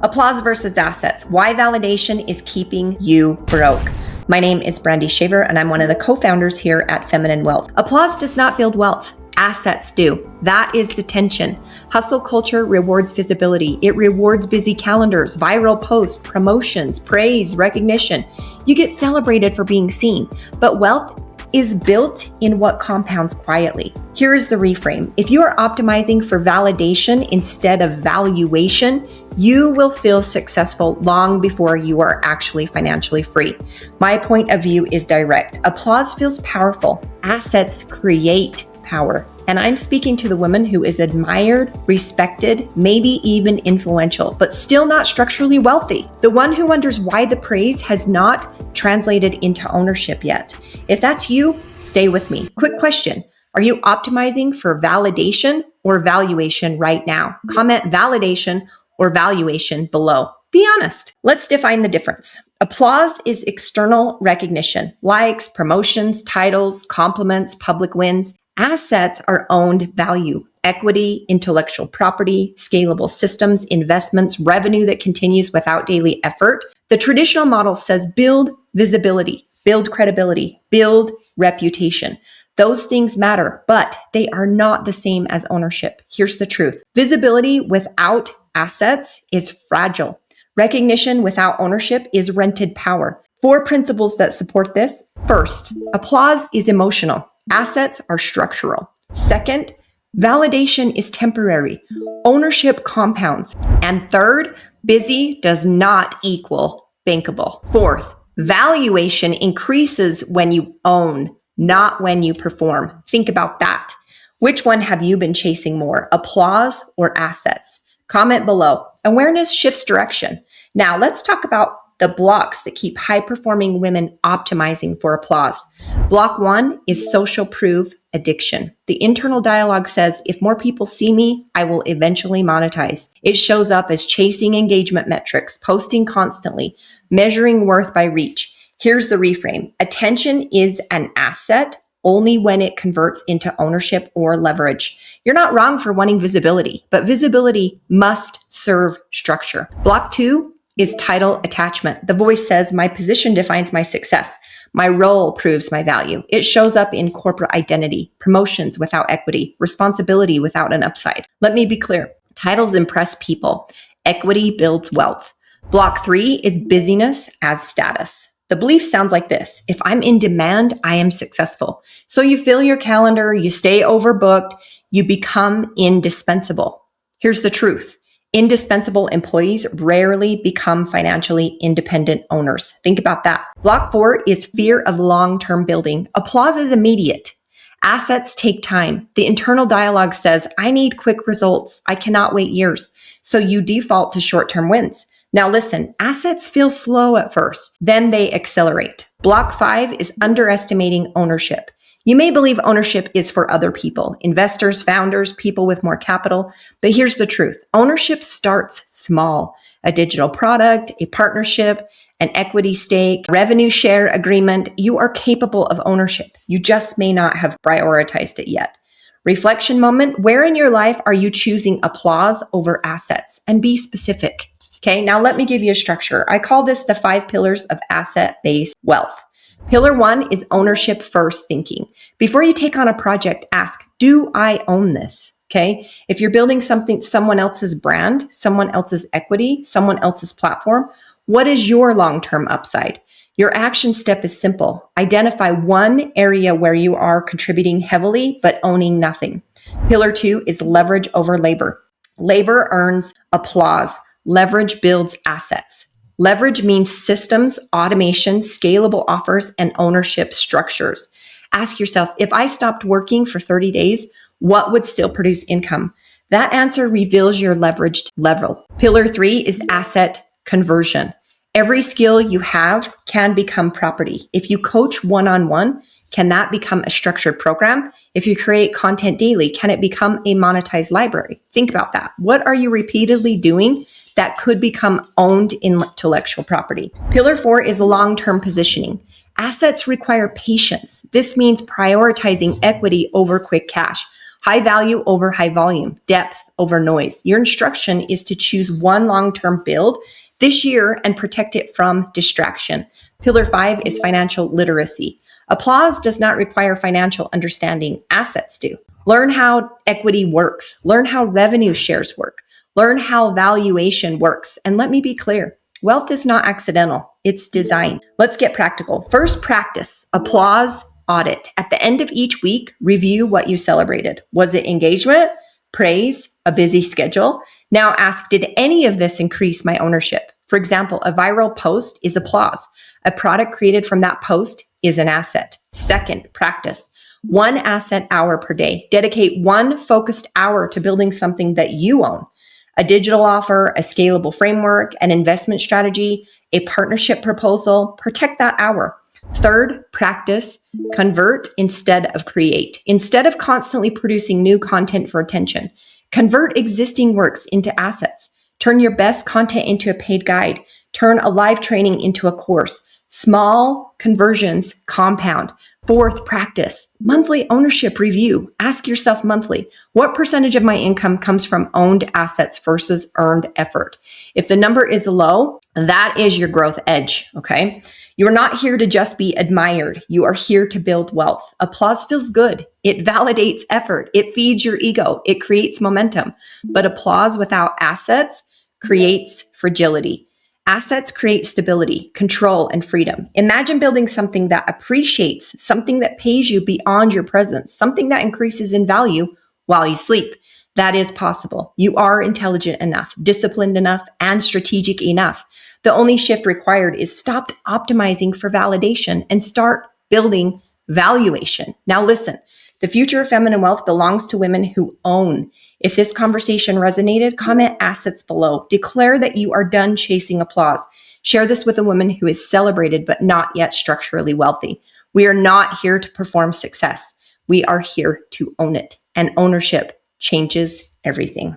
Applause versus assets. Why validation is keeping you broke. My name is Brandy Shaver, and I'm one of the co-founders here at Feminine Wealth. Applause does not build wealth. Assets do. That is the tension. Hustle culture rewards visibility. It rewards busy calendars, viral posts, promotions, praise, recognition. You get celebrated for being seen. But wealth is built in what compounds quietly. Here is the reframe. If you are optimizing for validation instead of valuation, you will feel successful long before you are actually financially free. My point of view is direct. Applause feels powerful. Assets create power. And I'm speaking to the woman who is admired, respected, maybe even influential, but still not structurally wealthy. The one who wonders why the praise has not translated into ownership yet. If that's you, stay with me. Quick question. Are you optimizing for validation or valuation right now? Comment validation or valuation below. Be honest. Let's define the difference. Applause is external recognition, likes, promotions, titles, compliments, public wins. Assets are owned value, equity, intellectual property, scalable systems, investments, revenue that continues without daily effort. The traditional model says build visibility, build credibility, build reputation. Those things matter, but they are not the same as ownership. Here's the truth. Visibility without assets is fragile. Recognition without ownership is rented power. 4 principles that support this. First, applause is emotional. Assets are structural. Second, validation is temporary. Ownership compounds. And third, busy does not equal bankable. Fourth, valuation increases when you own, not when you perform. Think about that. Which one have you been chasing more, applause or assets? Comment below. Awareness shifts direction. Now let's talk about the blocks that keep high-performing women optimizing for applause. Block 1 is social proof addiction. The internal dialogue says, if more people see me, I will eventually monetize. It shows up as chasing engagement metrics, posting constantly, measuring worth by reach. Here's the reframe. Attention is an asset only when it converts into ownership or leverage. You're not wrong for wanting visibility, but visibility must serve structure. Block 2 is title attachment. The voice says, my position defines my success. My role proves my value. It shows up in corporate identity, promotions without equity, responsibility without an upside. Let me be clear. Titles impress people. Equity builds wealth. Block 3 is busyness as status. The belief sounds like this. If I'm in demand, I am successful. So you fill your calendar, you stay overbooked, you become indispensable. Here's the truth. Indispensable employees rarely become financially independent owners. Think about that. Block 4 is fear of long-term building. Applause is immediate. Assets take time. The internal dialogue says, I need quick results. I cannot wait years. So you default to short-term wins. Now listen, assets feel slow at first, then they accelerate. Block 5 is underestimating ownership. You may believe ownership is for other people, investors, founders, people with more capital, but here's the truth. Ownership starts small. A digital product, a partnership, an equity stake, revenue share agreement. You are capable of ownership. You just may not have prioritized it yet. Reflection moment. Where in your life are you choosing applause over assets? And be specific. Okay, now let me give you a structure. I call this the 5 pillars of asset-based wealth. Pillar 1 is ownership first thinking. Before you take on a project, ask, do I own this? Okay. If you're building something, someone else's brand, someone else's equity, someone else's platform, what is your long-term upside? Your action step is simple. Identify one area where you are contributing heavily, but owning nothing. Pillar 2 is leverage over labor. Labor earns applause. Leverage builds assets. Leverage means systems, automation, scalable offers, and ownership structures. Ask yourself, if I stopped working for 30 days, what would still produce income? That answer reveals your leveraged level. Pillar 3 is asset conversion. Every skill you have can become property. If you coach one-on-one, can that become a structured program? If you create content daily, can it become a monetized library? Think about that. What are you repeatedly doing that could become owned intellectual property? Pillar 4 is long-term positioning. Assets require patience. This means prioritizing equity over quick cash, High value over high volume, depth over noise. Your instruction is to choose one long-term build this year and protect it from distraction. Pillar 5 is financial literacy. Applause does not require financial understanding. Assets do. Learn how equity works. Learn how revenue shares work. Learn how valuation works. And let me be clear, wealth is not accidental. It's designed. Let's get practical. First, practice. Applause, audit. At the end of each week, review what you celebrated. Was it engagement, praise, a busy schedule? Now ask, did any of this increase my ownership? For example, a viral post is applause. A product created from that post is an asset. Second, practice. 1 asset hour per day. Dedicate 1 focused hour to building something that you own. A digital offer, a scalable framework, an investment strategy, a partnership proposal. Protect that hour. Third, practice. Convert instead of create. Instead of constantly producing new content for attention, convert existing works into assets. Turn your best content into a paid guide. Turn a live training into a course. Small conversions compound. Fourth, practice. Monthly ownership review. Ask yourself monthly, what percentage of my income comes from owned assets versus earned effort? If the number is low, that is your growth edge, okay? You're not here to just be admired. You are here to build wealth. Applause feels good. It validates effort. It feeds your ego. It creates momentum. But applause without assets creates fragility. Assets create stability, control, and freedom. Imagine building something that appreciates, something that pays you beyond your presence, something that increases in value while you sleep. That is possible. You are intelligent enough, disciplined enough, and strategic enough. The only shift required is stop optimizing for validation and start building valuation. Now listen, the future of feminine wealth belongs to women who own. If this conversation resonated, comment assets below. Declare that you are done chasing applause. Share this with a woman who is celebrated but not yet structurally wealthy. We are not here to perform success. We are here to own it. And ownership changes everything.